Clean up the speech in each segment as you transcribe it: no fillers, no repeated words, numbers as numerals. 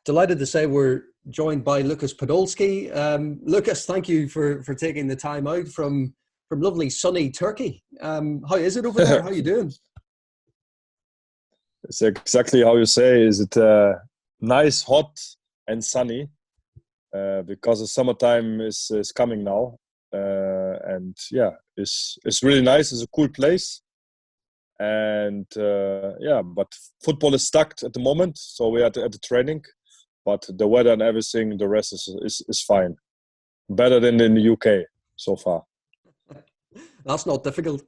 Delighted to say we're joined by Lukas Podolski. Lukas, thank you for taking the time out from lovely sunny Turkey. How is it over there? How are you doing? It's exactly how you say. Is it nice, hot, and sunny? Because the summertime is coming now, and yeah, it's really nice. It's a cool place, and yeah, but football is stuck at the moment, so we're at the training. But the weather and everything, the rest is fine. Better than in the UK so far. That's not difficult.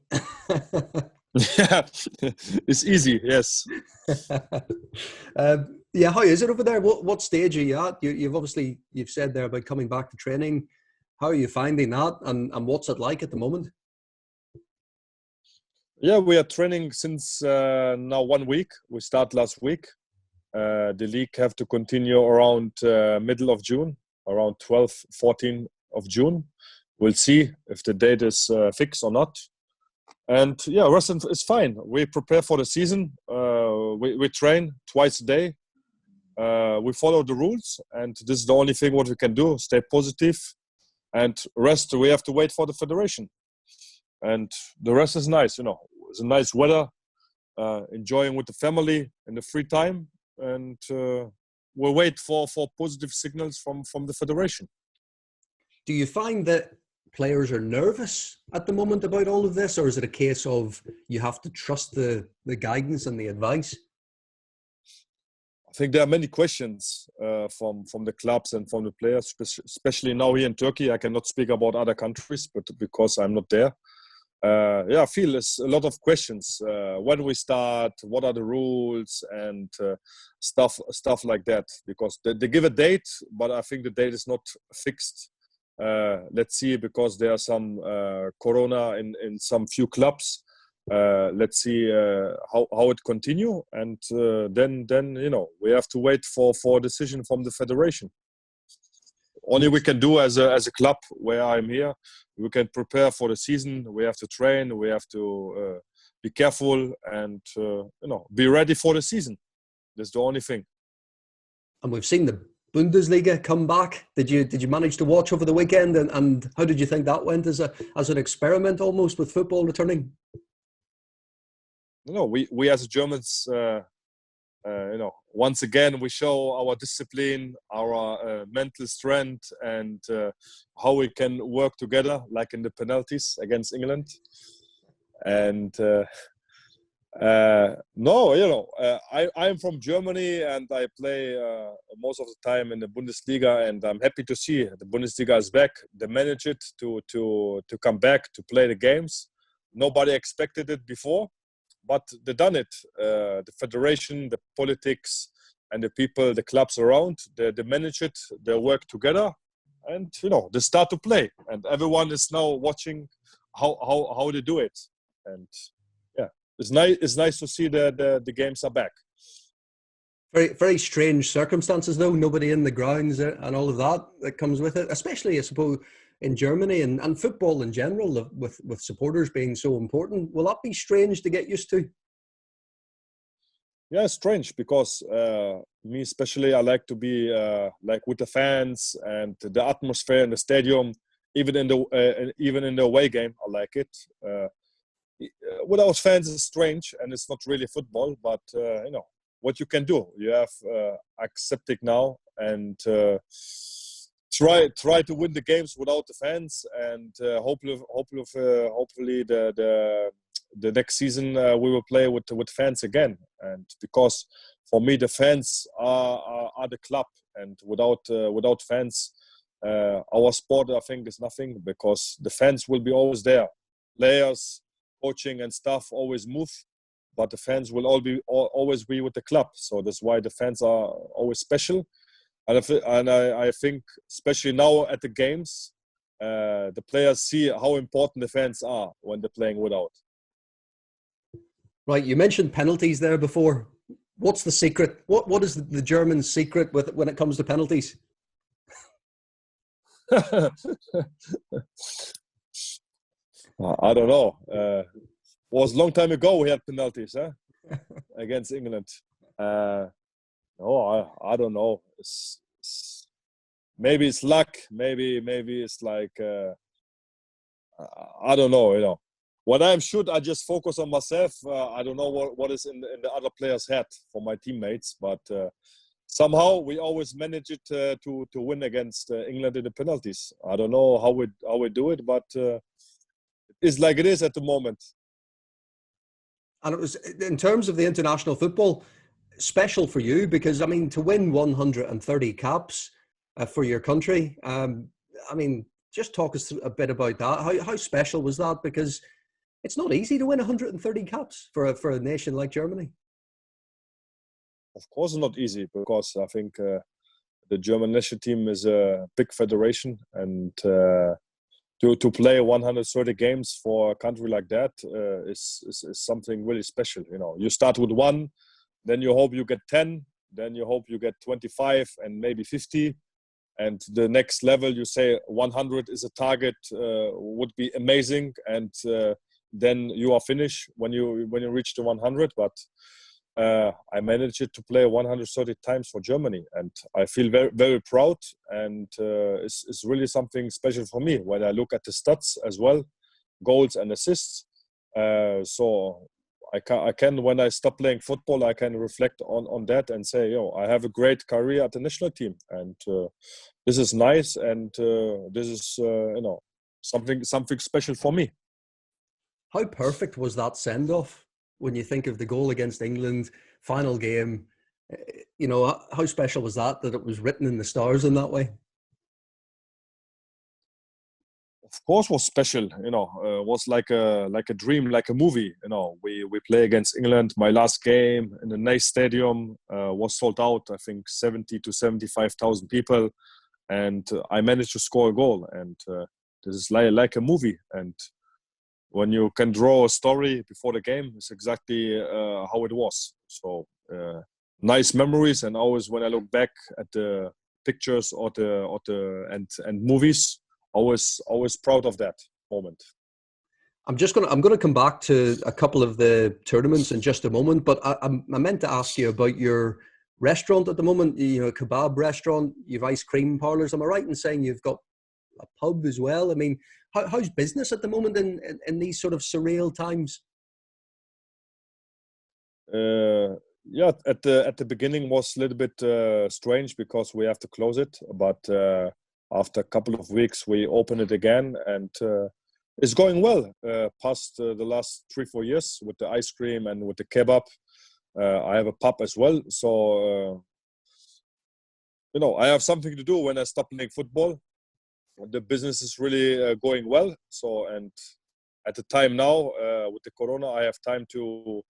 Yeah, it's easy. Yes. Yeah, how is it over there? What stage are you at? You've said there about coming back to training. How are you finding that, and what's it like at the moment? Yeah, we are training since now 1 week. We start last week. The league have to continue around middle of June, around 12th, 14th of June. We'll see if the date is fixed or not. And yeah, rest is fine. We prepare for the season. We train twice a day. We follow the rules, and this is the only thing what we can do. Stay positive, and rest. We have to wait for the federation, and the rest is nice. You know, it's a nice weather, enjoying with the family in the free time, and we'll wait for positive signals from the federation. Do you find that players are nervous at the moment about all of this, or is it a case of you have to trust the guidance and the advice? I think there are many questions from the clubs and from the players, especially now here in Turkey. I cannot speak about other countries, but because I'm not there. Yeah, I feel there's a lot of questions. When we start, what are the rules, and stuff like that. Because they give a date, but I think the date is not fixed. Let's see, because there are some corona in some few clubs. Let's see how it continue, and then you know, we have to wait for a decision from the federation. Only we can do as a club where I'm here, we can prepare for the season. We have to train, we have to be careful, and you know, be ready for the season. That's the only thing. And we've seen the Bundesliga come back. Did you manage to watch over the weekend, and how did you think that went as an experiment almost with football returning? You know, we as Germans, you know, once again we show our discipline, our mental strength, and how we can work together, like in the penalties against England. And no, you know, I'm from Germany, and I play most of the time in the Bundesliga, and I'm happy to see the Bundesliga is back. They managed it to come back to play the games. Nobody expected it before, but they done it. The federation, the politics, and the people, the clubs around, they manage it. They work together, and you know, they start to play, and everyone is now watching how they do it. And yeah, it's nice to see the games are back. Very, very strange circumstances, though. Nobody in the grounds and all of that comes with it, especially, I suppose, in Germany and football in general, with supporters being so important. Will that be strange to get used to? Yeah, it's strange, because me especially, I like to be like with the fans and the atmosphere in the stadium. Even in the away game, I like it. Without fans, it's strange, and it's not really football. But you know what you can do. You have accept it now, and try to win the games without the fans, and hopefully the next season we will play with fans again. And because for me, the fans are the club, and without fans, our sport, I think, is nothing, because the fans will be always there. Players, coaching, and stuff always move, but the fans will always be with the club. So that's why the fans are always special. And I think, especially now at the games, the players see how important the fans are when they're playing without. Right, you mentioned penalties there before. What's the secret? What is the German secret when it comes to penalties? I don't know. It was a long time ago we had penalties against England. No, I don't know. Maybe it's luck. Maybe it's like I don't know. When I'm shoot, I just focus on myself. I don't know what is in the other player's head for my teammates, but somehow we always manage it to win against England in the penalties. I don't know how we do it, but it's like it is at the moment. And it was, in terms of the international football, special for you because, I mean, to win 130 caps for your country, I mean, just talk us a bit about that. How special was that? Because it's not easy to win 130 caps for a nation like Germany. Of course, it's not easy because I think the German national team is a big federation, and to play 130 games for a country like that is something really special. You start with 1, then you hope you get 10, then you hope you get 25 and maybe 50, and the next level you say 100 is a target, would be amazing, and then you are finished when you reach the 100. But I managed to play 130 times for Germany, and I feel very, very proud, and it's really something special for me when I look at the stats as well, goals and assists. So I can, when I stop playing football, I can reflect on that and say, I have a great career at the national team, and this is nice, and this is something special for me. How perfect was that send-off? When you think of the goal against England, final game, how special was that it was written in the stars in that way? Of course, was special. Was like a dream, like a movie. We play against England. My last game in the nice stadium was sold out. I think 70 to 75,000 people, and I managed to score a goal. And this is like a movie. And when you can draw a story before the game, it's exactly how it was. So nice memories, and always when I look back at the pictures or the movies, always proud of that moment. I'm gonna come back to a couple of the tournaments in just a moment, but I meant to ask you about your restaurant at the moment. A kebab restaurant. You've ice cream parlors. Am I right in saying you've got a pub as well? I mean, how's business at the moment in these sort of surreal times? Yeah, at the beginning was a little bit strange because we have to close it, but after a couple of weeks we open it again, and it's going well. Past the last 3-4 years with the ice cream and with the kebab, I have a pub as well. So I have something to do when I stop playing football. The business is really going well. So, and at the time now with the corona, I have time to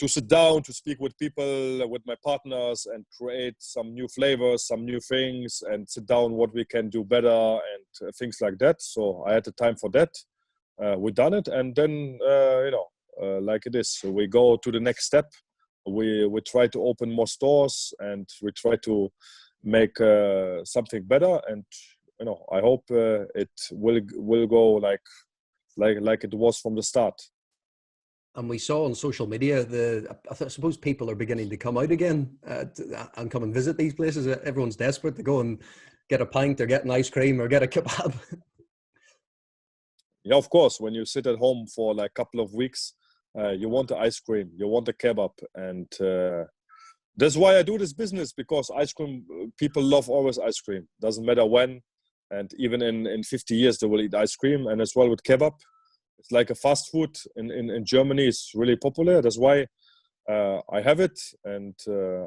sit down, to speak with people, with my partners, and create some new flavors, some new things, and sit down what we can do better and things like that. So I had the time for that. We done it, and then like it is. So we go to the next step. We try to open more stores, and we try to make something better. And I hope it will go like it was from the start. And we saw on social media, I suppose people are beginning to come out again and come and visit these places. Everyone's desperate to go and get a pint or get an ice cream or get a kebab. Yeah, of course. When you sit at home for like a couple of weeks, you want the ice cream, you want the kebab. And that's why I do this business, because ice cream, people love always ice cream. Doesn't matter when. And even in 50 years, they will eat ice cream. And as well with kebab. It's like a fast food in Germany. It's really popular. That's why I have it. And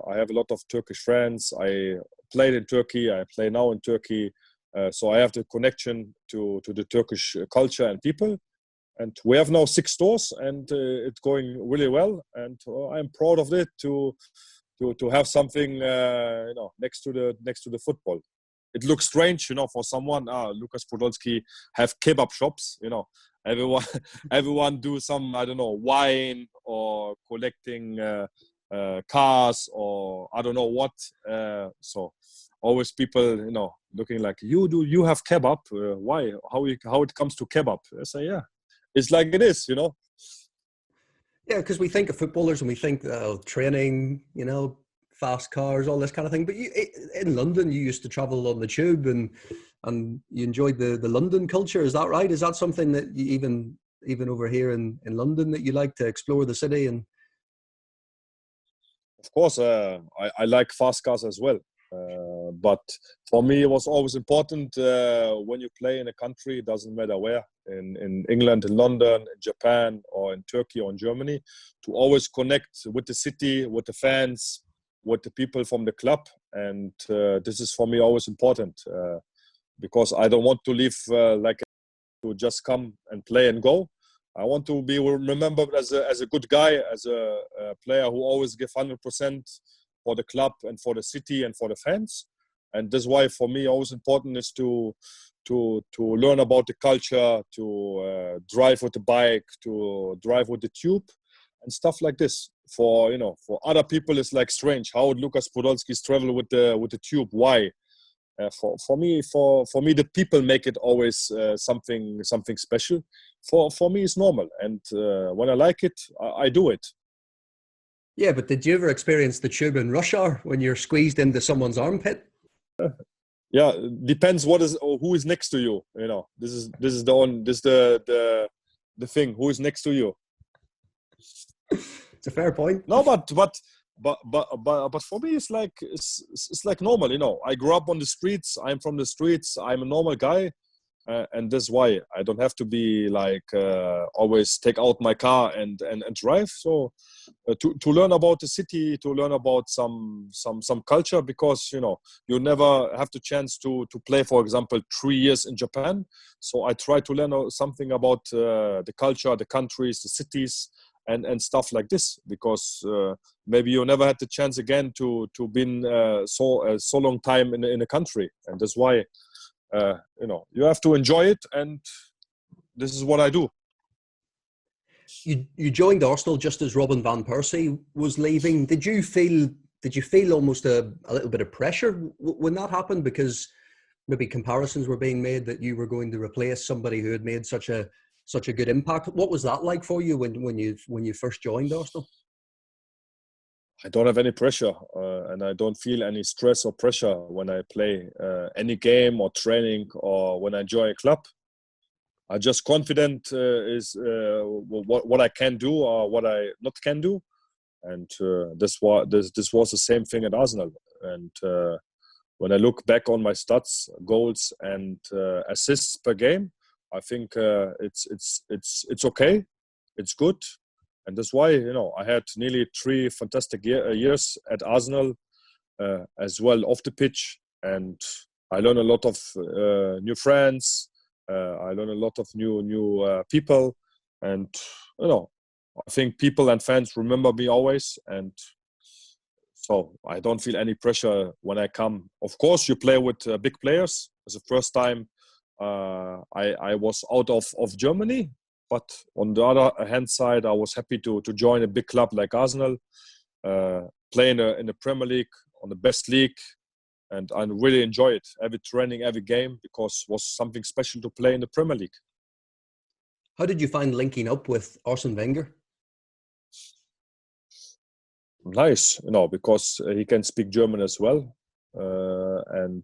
I have a lot of Turkish friends. I played in Turkey. I play now in Turkey. So I have the connection to the Turkish culture and people. And we have now 6 stores, and it's going really well. And I'm proud of it to have something next to the football. It looks strange, for someone. Lukas Podolski have kebab shops. Everyone do some, I don't know, wine or collecting cars or I don't know what. So always people, looking like you have kebab. Why? How it comes to kebab? I say, yeah, it's like it is. Yeah, because we think of footballers and we think training, fast cars, all this kind of thing. But in London, you used to travel on the tube, and you enjoyed the London culture. Is that right? Is that something that you even over here in London that you like to explore the city? And Of course, I like fast cars as well. But for me, it was always important when you play in a country, it doesn't matter where, in England, in London, in Japan, or in Turkey or in Germany, to always connect with the city, with the fans, with the people from the club. And this is for me always important because I don't want to live like to just come and play and go. I want to be remembered as a good guy, as a player who always give 100% for the club and for the city and for the fans. And that's why for me always important is to learn about the culture, to drive with the bike, to drive with the tube and stuff like this. For other people it's like strange. How would Lukas Podolski travel with the tube? Why? For me, the people make it always something special. For me, it's normal, and when I like it, I do it. yeah, but did you ever experience the tube in rush hour when you're squeezed into someone's armpit? Yeah, depends who is next to you. This is the thing. Who is next to you? It's a fair point. No, but for me it's like normal. I grew up on the streets. I'm from the streets. I'm a normal guy, and that's why I don't have to be like always take out my car and drive. So to learn about the city, to learn about some culture, because you never have the chance to play, for example, 3 years in Japan. So I try to learn something about the culture, the countries, the cities, and stuff like this, because maybe you never had the chance again to been so long time in a country, and that's why you have to enjoy it, and this is what I do. You joined Arsenal just as Robin van Persie was leaving. Did you feel almost a little bit of pressure when that happened, because maybe comparisons were being made that you were going to replace somebody who had made such a good impact? What was that like for you when you first joined Arsenal? I don't have any pressure, and I don't feel any stress or pressure when I play any game or training or when I join a club. I'm just confident is what I can do or what I not can do, and this was the same thing at Arsenal. And when I look back on my stats, goals and assists per game, I think it's okay, it's good, and that's why I had nearly 3 fantastic years at Arsenal, as well off the pitch, and I learned a lot of new friends. I learned a lot of new people, and I think people and fans remember me always, and so I don't feel any pressure when I come. Of course, you play with big players. It's the first time I was out of Germany, but on the other hand side, I was happy to join a big club like Arsenal, play in the Premier League, on the best league, and I really enjoy it. Every training, every game, because it was something special to play in the Premier League. How did you find linking up with Arsene Wenger? Nice, because he can speak German as well, and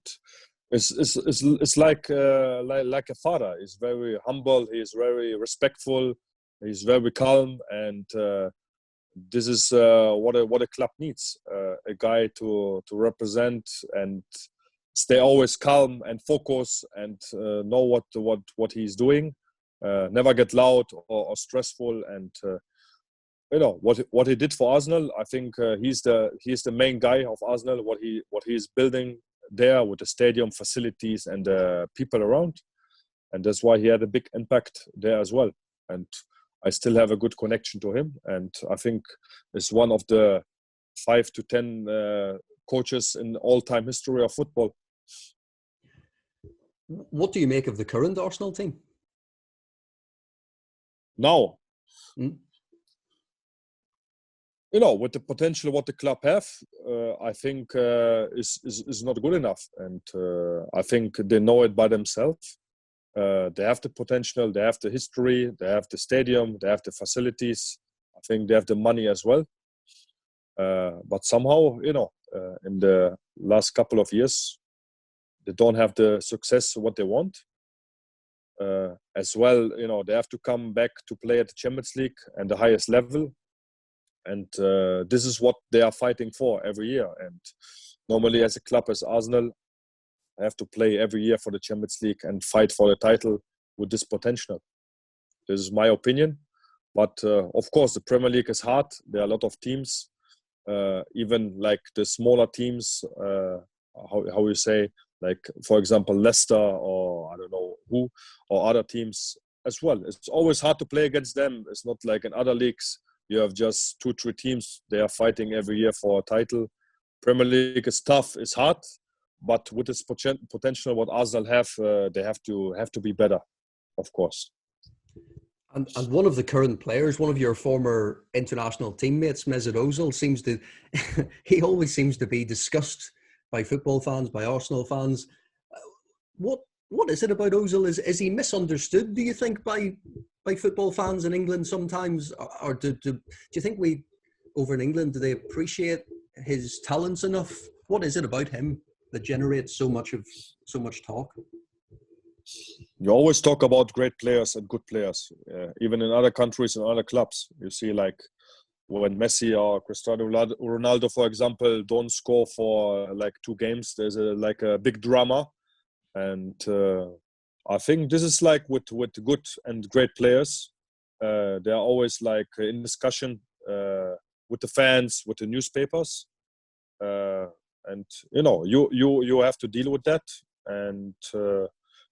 it's like a father. He's very humble. He's very respectful. He's very calm, and this is what a club needs: a guy to represent and stay always calm and focus and know what he's doing. Never get loud or stressful, and what he did for Arsenal. I think he's the main guy of Arsenal. What he's building there with the stadium facilities and the people around, and that's why he had a big impact there as well. And I still have a good connection to him, and I think it's one of the 5 to 10 coaches in all-time history of football. What do you make of the current Arsenal team now? Mm. With the potential what the club have, I think is not good enough, and I think they know it by themselves. They have the potential, they have the history, they have the stadium, they have the facilities. I think they have the money as well. But somehow, in the last couple of years, they don't have the success what they want. As well, they have to come back to play at the Champions League and the highest level. And this is what they are fighting for every year. And normally, as a club as Arsenal, I have to play every year for the Champions League and fight for the title with this potential. This is my opinion. But of course, the Premier League is hard. There are a lot of teams, even like the smaller teams, how you say, like, for example, Leicester or I don't know who, or other teams as well. It's always hard to play against them. It's not like in other leagues. You have just 2-3 teams. They are fighting every year for a title. Premier League is tough. It's hard. But with this potential, what Arsenal have, they have to be better, of course. And one of the current players, one of your former international teammates, Mesut Ozil, he always seems to be discussed by football fans, by Arsenal fans. What is it about Ozil? Is he misunderstood, do you think, by football fans in England sometimes? Or do you think over in England, do they appreciate his talents enough? What is it about him that generates so much talk? You always talk about great players and good players. Even in other countries and other clubs, you see, like when Messi or Cristiano Ronaldo, for example, don't score for like 2 games, there's a big drama. And I think this is like with good and great players. They are always like in discussion with the fans, with the newspapers, and you have to deal with that. And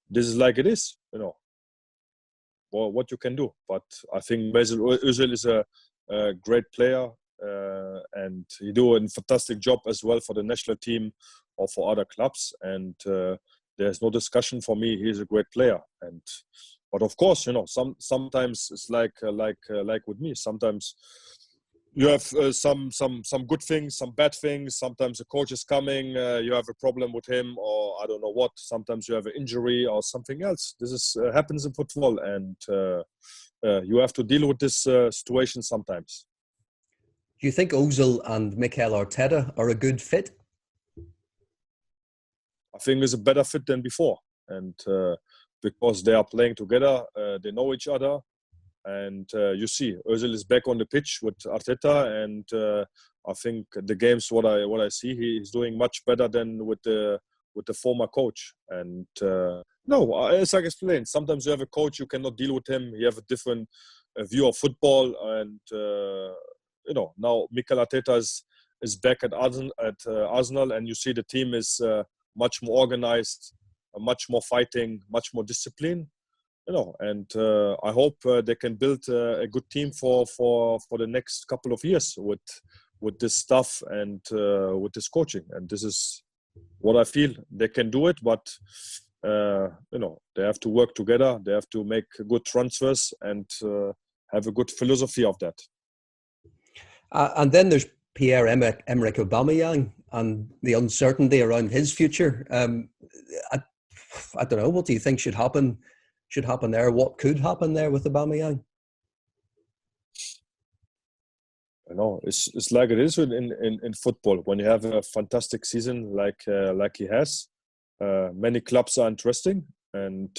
this is like it is, what you can do. But I think Mesut Özil is a great player, and he do a fantastic job as well for the national team or for other clubs. And there's no discussion for me. He's a great player. But of course, sometimes it's like with me. Sometimes you have some good things, some bad things. Sometimes the coach is coming, you have a problem with him, or I don't know what. Sometimes you have an injury or something else. This is happens in football, and you have to deal with this situation sometimes. Do you think Ozil and Mikel Arteta are a good fit? I think it's a better fit than before, and because they are playing together, they know each other. And you see, Özil is back on the pitch with Arteta, and I think the games what I see, he's doing much better than with the former coach. And no, as I explained, sometimes you have a coach, you cannot deal with him. You have a different view of football, and now Mikel Arteta is back at Arsenal, and you see the team is much more organized, much more fighting, much more discipline. And I hope they can build a good team for the next couple of years with this stuff and with this coaching. And this is what I feel they can do it. But they have to work together. They have to make good transfers and have a good philosophy of that. And then there's Pierre-Emerick Aubameyang and the uncertainty around his future. I don't know. What do you think should happen? Should happen there? What could happen there with Aubameyang? It's like it is in football. When you have a fantastic season like he has, many clubs are interesting, and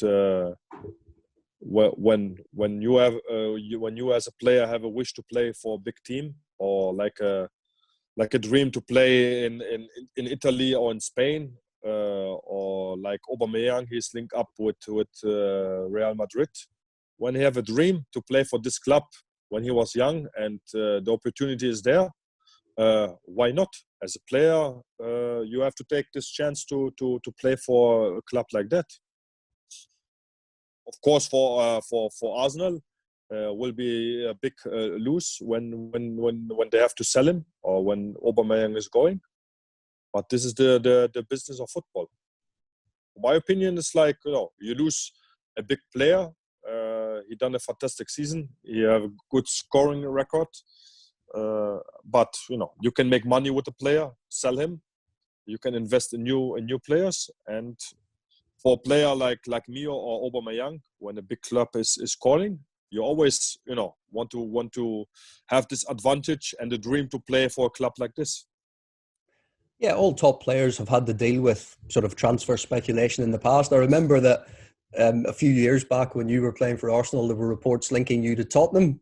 when you as a player have a wish to play for a big team, or like a dream to play in Italy or in Spain. Or like Aubameyang, he's linked up with Real Madrid. When he have a dream to play for this club when he was young, and the opportunity is there, why not? As a player, you have to take this chance to play for a club like that. Of course, for Arsenal, will be a big lose when they have to sell him, or when Aubameyang is going. But this is the business of football. My opinion is like, you lose a big player. He done a fantastic season. He have a good scoring record. But you can make money with the player, sell him. You can invest in new players. And for a player like me or Aubameyang, when a big club is calling, you always, want to have this advantage and the dream to play for a club like this. Yeah, all top players have had to deal with sort of transfer speculation in the past. I remember that a few years back when you were playing for Arsenal, there were reports linking you to Tottenham.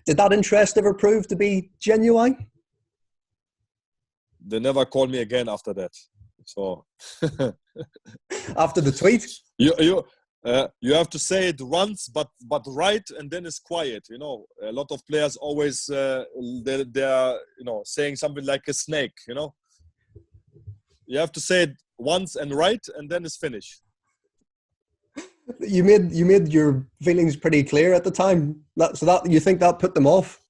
Did that interest ever prove to be genuine? They never called me again after that. So after the tweet, you have to say it once, but right, and then it's quiet. A lot of players always they're saying something like a snake. You have to say it once and right, and then it's finished. You made your feelings pretty clear at the time. So that you think that put them off?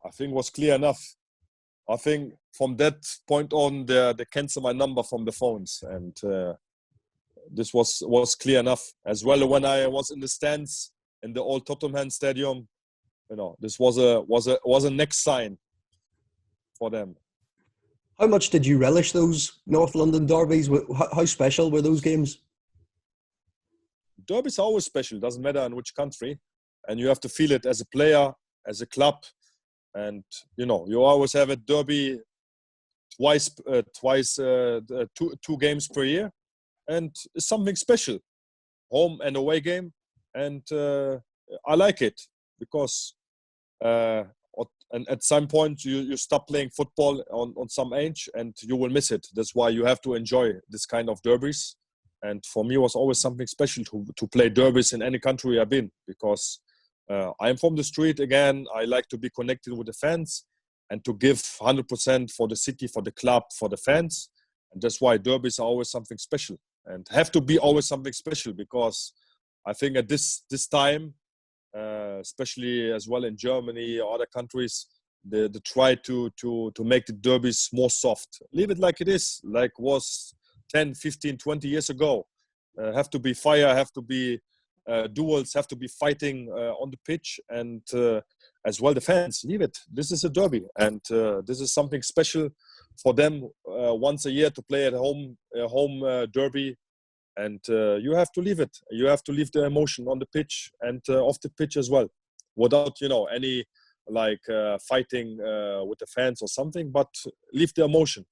I think it was clear enough. I think from that point on, they canceled my number from the phones, and this was clear enough. As well, when I was in the stands in the old Tottenham Stadium, this was a next sign for them. How much did you relish those North London derbies? How special were those games? Derbies are always special. Doesn't matter in which country, and you have to feel it as a player, as a club. And you always have a derby twice, two games per year, and it's something special, home and away game. And I like it because and at some point you stop playing football on some age, and you will miss it. That's why you have to enjoy this kind of derbies. And for me, it was always something special to play derbies in any country I've been, because I'm from the street again. I like to be connected with the fans and to give 100% for the city, for the club, for the fans. And that's why derbies are always something special and have to be always something special, because I think at this time, especially as well in Germany or other countries, they try to make the derbies more soft. Leave it like it is, like was 10, 15, 20 years ago. Have to be fire, have to be duels, have to be fighting on the pitch, and as well the fans. Leave it. This is a derby, and this is something special for them once a year to play at home derby, and you have to leave it. You have to leave the emotion on the pitch and off the pitch as well, without any fighting with the fans or something, but leave the emotion.